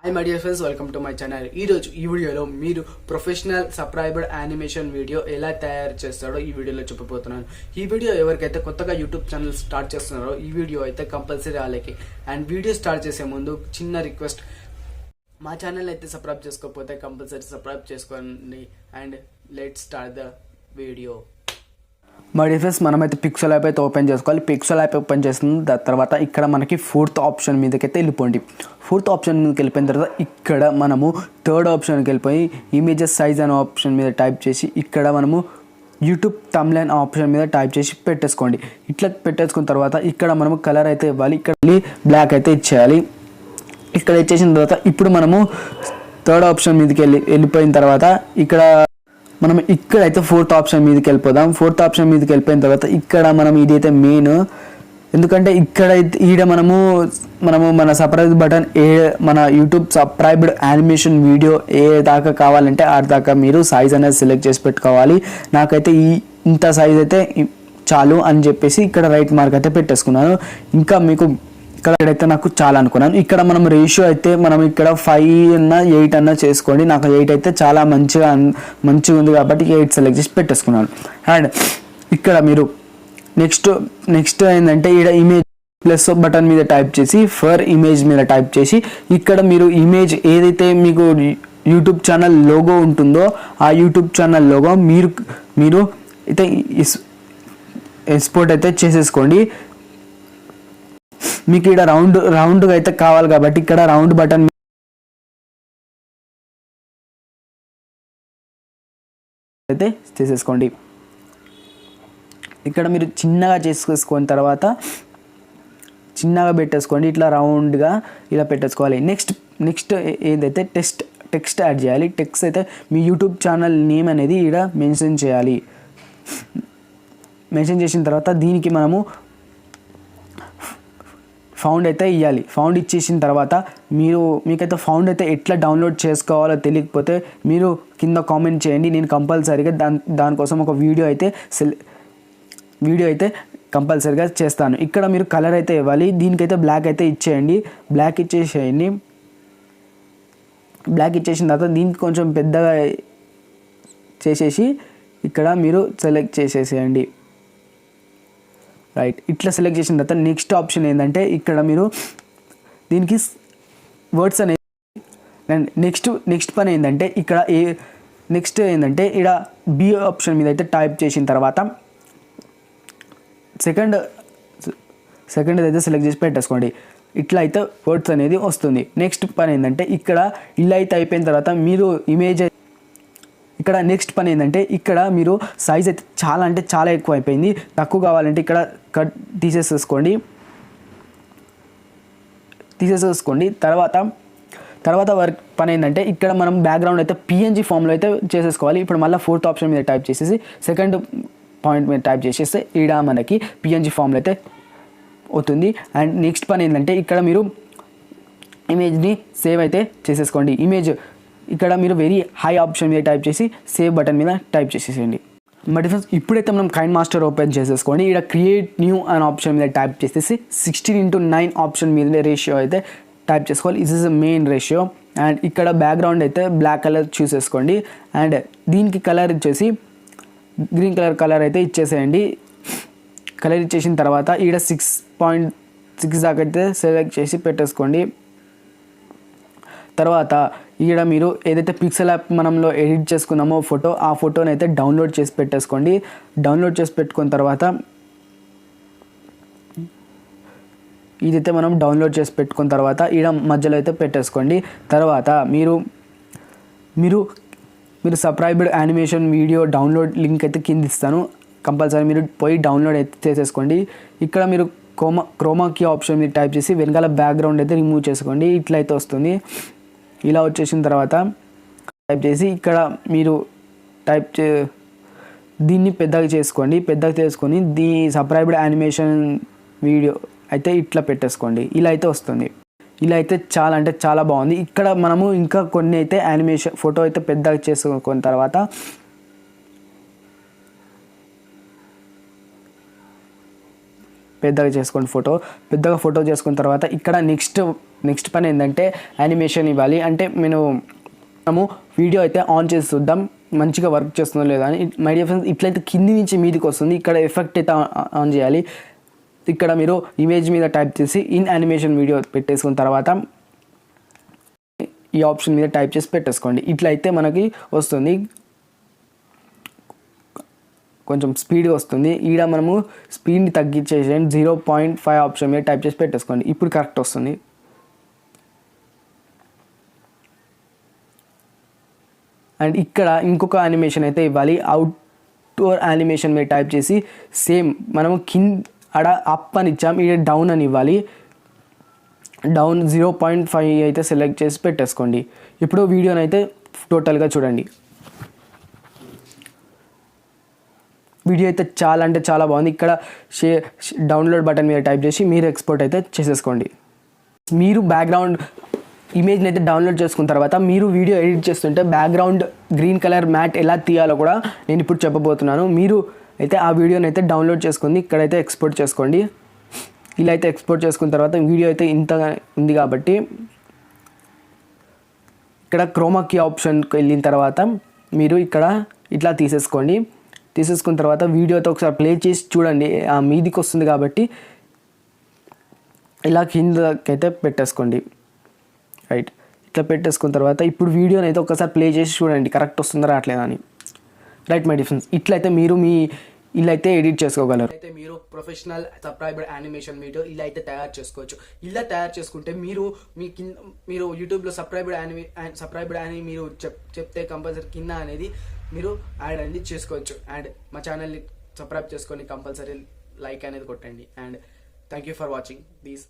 Hi my dear friends, welcome to my channel. ఈ వీడియోలో మీరు ప్రొఫెషనల్ సబ్స్క్రైబర్డ్ యానిమేషన్ వీడియో ఎలా తయారు చేస్తారో ఈ వీడియోలో చెప్పబోతున్నాను. ఈ వీడియో ఎవరికైతే కొత్తగా యూట్యూబ్ ఛానల్ స్టార్ట్ చేస్తున్నారో ఈ వీడియో అయితే కంపల్సరీ వాళ్ళకి. అండ్ వీడియో స్టార్ట్ చేసే ముందు చిన్న రిక్వెస్ట్, మా ఛానల్ అయితే సబ్స్క్రైబ్ చేసుకోకపోతే కంపల్సరీ సబ్స్క్రైబ్ చేసుకోండి. And let's start the video. మా డిఫరెన్స్ మనమైతే పిక్సెల్ యాప్ అయితే ఓపెన్ చేసుకోవాలి. పిక్సెల్ యాప్ ఓపెన్ చేసిన తర్వాత ఇక్కడ మనకి ఫోర్త్ ఆప్షన్ మీదకైతే వెళ్ళిపోండి. ఫోర్త్ ఆప్షన్ మీదకి వెళ్ళిపోయిన తర్వాత ఇక్కడ మనము థర్డ్ ఆప్షన్కి వెళ్ళిపోయి ఇమేజెస్ సైజ్ అనే ఆప్షన్ మీద టైప్ చేసి ఇక్కడ మనము యూట్యూబ్ థంబ్నెయిల్ ఆప్షన్ మీద టైప్ చేసి పెట్టేసుకోండి. ఇట్లా పెట్టేసుకున్న తర్వాత ఇక్కడ మనము కలర్ అయితే ఇవ్వాలి. ఇక్కడ బ్లాక్ అయితే ఇచ్చేయాలి. ఇక్కడ ఇచ్చేసిన తర్వాత ఇప్పుడు మనము థర్డ్ ఆప్షన్ మీదకి వెళ్ళిపోయిన తర్వాత ఇక్కడ మనం ఇక్కడైతే ఫోర్త్ ఆప్షన్ మీదకి వెళ్ళిపోదాం. ఫోర్త్ ఆప్షన్ మీదకి వెళ్ళిపోయిన తర్వాత ఇక్కడ మనం ఇదైతే మెయిన్, ఎందుకంటే ఈడ మనము మన సబ్స్క్రైబ్ బటన్ మన యూట్యూబ్ సబ్స్క్రైబ్డ్ యానిమేషన్ వీడియో ఏ దాకా కావాలంటే ఆ దాకా మీరు సైజ్ అనేది సెలెక్ట్ చేసి పెట్టుకోవాలి. నాకైతే ఇంత సైజ్ అయితే చాలు అని చెప్పేసి ఇక్కడ రైట్ మార్క్ అయితే పెట్టేసుకున్నాను. ఇంకా మీకు ఇక్కడైతే నాకు చాలా అనుకున్నాను. ఇక్కడ మనం రేషియో అయితే మనం ఇక్కడ 5 అన్నా 8 అన్నా చేసుకోండి. నాకు 8 అయితే చాలా మంచిగా ఉంది కాబట్టి 8 సెలెక్ట్ చేసి పెట్టేసుకున్నాను. అండ్ ఇక్కడ మీరు నెక్స్ట్ ఏంటంటే ఇక్కడ ఇమేజ్ ప్లస్ బటన్ మీద టైప్ చేసి ఫర్ ఇమేజ్ మీద టైప్ చేసి ఇక్కడ మీరు ఇమేజ్ ఏదైతే మీకు యూట్యూబ్ ఛానల్ లోగో ఉంటుందో ఆ యూట్యూబ్ ఛానల్ లోగో మీరు అయితే ఎక్స్పోర్ట్ అయితే చేసేసుకోండి. మీకు ఇక్కడ రౌండ్గా అయితే కావాలి కాబట్టి ఇక్కడ రౌండ్ బటన్ అయితే చేసేసుకోండి. ఇక్కడ మీరు చిన్నగా చేసుకున్న తర్వాత చిన్నగా పెట్టేసుకోండి. ఇట్లా రౌండ్గా ఇలా పెట్టేసుకోవాలి. నెక్స్ట్ ఏదైతే టెక్స్ట్ యాడ్ చేయాలి. టెక్స్ట్ అయితే మీ యూట్యూబ్ ఛానల్ నేమ్ అనేది ఇక్కడ మెన్షన్ చేయాలి. మెన్షన్ చేసిన తర్వాత దీనికి మనము ఫౌండ్ అయితే ఇవ్వాలి. ఫౌండ్ ఇచ్చేసిన తర్వాత మీకైతే ఫౌండ్ అయితే ఎట్లా డౌన్లోడ్ చేసుకోవాలో తెలియకపోతే మీరు కింద కామెంట్ చేయండి. నేను కంపల్సరీగా దానికోసం ఒక వీడియో అయితే కంపల్సరీగా చేస్తాను. ఇక్కడ మీరు కలర్ అయితే ఇవ్వాలి. దీనికైతే బ్లాక్ అయితే ఇచ్చేయండి. బ్లాక్ ఇచ్చేసేయండి. బ్లాక్ ఇచ్చేసిన తర్వాత దీనికి కొంచెం పెద్దగా చేసేసి ఇక్కడ మీరు సెలెక్ట్ చేసేసేయండి. రైట్, ఇట్లా సెలెక్ట్ చేసిన తర్వాత నెక్స్ట్ ఆప్షన్ ఏంటంటే ఇక్కడ మీరు దీనికి వర్డ్స్ అనేది నెక్స్ట్ పని ఏంటంటే ఇక్కడ ఇక్కడ బి ఆప్షన్ మీద అయితే టైప్ చేసిన తర్వాత సెకండ్ అయితే సెలెక్ట్ చేసి పెట్టేసుకోండి. ఇట్లా అయితే వర్డ్స్ అనేది వస్తుంది. నెక్స్ట్ పని ఏంటంటే ఇక్కడ ఇలా అయితే అయిపోయిన తర్వాత మీరు ఇమేజ్ ఇక్కడ నెక్స్ట్ పని ఏంటంటే ఇక్కడ మీరు సైజ్ అయితే చాలా ఎక్కువ అయిపోయింది. తక్కువ కావాలంటే ఇక్కడ కట్ తీసేసుకోండి. తర్వాత వర్క్ పని ఏంటంటే ఇక్కడ మనం బ్యాక్గ్రౌండ్ అయితే పిఎన్జీ ఫామ్లో అయితే చేసేసుకోవాలి. ఇప్పుడు మళ్ళీ ఫోర్త్ ఆప్షన్ మీద టైప్ చేసేసి సెకండ్ పాయింట్ మీద టైప్ చేసేస్తే ఈడ మనకి పిఎన్జీ ఫామ్లో అయితే అవుతుంది. అండ్ నెక్స్ట్ పని ఏంటంటే ఇక్కడ మీరు ఇమేజ్ని సేవ్ అయితే చేసేసుకోండి. ఇమేజ్ ఇక్కడ మీరు వెరీ హై ఆప్షన్ మీద టైప్ చేసి సేవ్ బటన్ మీద టైప్ చేసేసేయండి. మా డిఫరెన్స్ ఇప్పుడైతే మనం కైన్ మాస్టర్ ఓపెన్ చేసేసుకోండి. ఇక్కడ క్రియేట్ న్యూ అనే ఆప్షన్ మీద టైప్ చేసేసి 16:9 ఆప్షన్ మీద రేషియో అయితే టైప్ చేసుకోవాలి. Is is main ratio. And ఇక్కడ బ్యాక్గ్రౌండ్ అయితే బ్లాక్ కలర్ చూసేసుకోండి. అండ్ దీనికి కలర్ ఇచ్చేసి గ్రీన్ కలర్ అయితే ఇచ్చేసేయండి. కలర్ ఇచ్చేసిన తర్వాత ఇక్కడ 6.6 దాకా అయితే సెలెక్ట్ చేసి పెట్టేసుకోండి. తర్వాత ఇక్కడ మీరు ఏదైతే పిక్సెల్ యాప్ మనంలో ఎడిట్ చేసుకున్నామో ఆ ఫోటోని అయితే డౌన్లోడ్ చేసి పెట్టేసుకోండి. డౌన్లోడ్ చేసి పెట్టుకున్న తర్వాత ఇదైతే మనం డౌన్లోడ్ చేసి పెట్టుకున్న తర్వాత ఇక్కడ మధ్యలో అయితే పెట్టేసుకోండి. తర్వాత మీరు subscribed animation video download link అయితే కింద ఇస్తాను. కంపల్సరీ మీరు పోయి డౌన్లోడ్ అయితే చేసేసుకోండి. ఇక్కడ మీరు క్రోమా కీ ఆప్షన్ మీద టైప్ చేసి వెనకాల బ్యాక్గ్రౌండ్ అయితే రిమూవ్ చేసుకోండి. ఇట్లా అయితే వస్తుంది. ఇలా వచ్చేసిన తర్వాత టైప్ చేసి ఇక్కడ మీరు దీన్ని పెద్దగా చేసుకొని సబ్స్క్రైబ్డ్ యానిమేషన్ వీడియో అయితే ఇట్లా పెట్టేసుకోండి. ఇలా అయితే వస్తుంది. ఇలా అయితే చాలా బాగుంది. ఇక్కడ మనము ఇంకా కొన్ని అయితే యానిమేషన్ ఫోటో అయితే పెద్దగా చేసుకున్న తర్వాత పెద్దగా చేసుకోండి పెద్దగా ఫోటో చేసుకున్న తర్వాత ఇక్కడ నెక్స్ట్ పని ఏంటంటే యానిమేషన్ ఇవ్వాలి. అంటే మనము వీడియో అయితే ఆన్ చేసి చూద్దాం మంచిగా వర్క్ చేస్తుందో లేదా అని. మై డియర్ ఫ్రెండ్స్, ఇట్లయితే కింది నుంచి మీదికి వస్తుంది. ఇక్కడ ఎఫెక్ట్ అయితే ఆన్ చేయాలి. ఇక్కడ మీరు ఇమేజ్ మీద టైప్ చేసి ఇన్ యానిమేషన్ వీడియో పెట్టేసుకున్న తర్వాత ఈ ఆప్షన్ మీద టైప్ చేసి పెట్టేసుకోండి. ఇట్లయితే మనకి వస్తుంది, కొంచెం స్పీడ్గా వస్తుంది. ఈడ మనము స్పీడ్ని తగ్గించేసి 0.5 ఆప్షన్ మీద టైప్ చేసి పెట్టేసుకోండి. ఇప్పుడు కరెక్ట్ వస్తుంది. అండ్ ఇక్కడ ఇంకొక యానిమేషన్ అయితే ఇవ్వాలి. అవుట్డోర్ యానిమేషన్ మీద టైప్ చేసి సేమ్ మనము ఆడ అప్ అని ఇచ్చాం, ఇక్కడ డౌన్ అని ఇవ్వాలి. డౌన్ 0.5 అయితే సెలెక్ట్ చేసి పెట్టేసుకోండి. ఇప్పుడు వీడియోని అయితే టోటల్గా చూడండి. వీడియో అయితే చాలా అంటే చాలా బాగుంది. ఇక్కడ డౌన్లోడ్ బటన్ మీద టైప్ చేసి మీరు ఎక్స్పోర్ట్ అయితే చేసేసుకోండి. మీరు బ్యాక్గ్రౌండ్ ఇమేజ్ని అయితే డౌన్లోడ్ చేసుకున్న తర్వాత మీరు వీడియో ఎడిట్ చేస్తుంటే బ్యాక్గ్రౌండ్ గ్రీన్ కలర్ మ్యాట్ ఎలా తీయాలో కూడా నేను ఇప్పుడు చెప్పబోతున్నాను. మీరు అయితే ఆ వీడియోని అయితే డౌన్లోడ్ చేసుకుంది ఇక్కడైతే ఎక్స్పోర్ట్ చేసుకోండి. ఇలా అయితే ఎక్స్పోర్ట్ చేసుకున్న తర్వాత వీడియో అయితే ఇంతగా ఉంది కాబట్టి ఇక్కడ క్రోమా కీ ఆప్షన్కి వెళ్ళిన తర్వాత మీరు ఇక్కడ ఇట్లా తీసేసుకున్న తర్వాత వీడియోతో ఒకసారి ప్లే చేసి చూడండి. ఆ మీదికి వస్తుంది కాబట్టి ఇలా కిందకైతే పెట్టేసుకోండి. రైట్, ఇట్లా పెట్టేసుకున్న తర్వాత ఇప్పుడు వీడియోని అయితే ఒకసారి ప్లే చేసి చూడండి కరెక్ట్ వస్తుందా రావట్లేదా అని. రైట్ మై డిఫరెన్స్, ఇట్లయితే మీరు ఇలా అయితే ఎడిట్ చేసుకోగలరు. అయితే మీరు ప్రొఫెషనల్ సబ్స్క్రైబర్ యానిమేషన్ వీడియో ఇలా అయితే తయారు చేసుకోవచ్చు. ఇలా తయారు చేసుకుంటే మీరు యూట్యూబ్లో సబ్స్క్రైబర్ యాని మీరు చెప్తే కంపల్సరీ కింద అనేది మీరు యాడ్ అనేది చేసుకోవచ్చు. అండ్ మా ఛానల్ని సబ్స్క్రైబ్ చేసుకొని కంపల్సరీ లైక్ అనేది కొట్టండి. And thank you for watching these.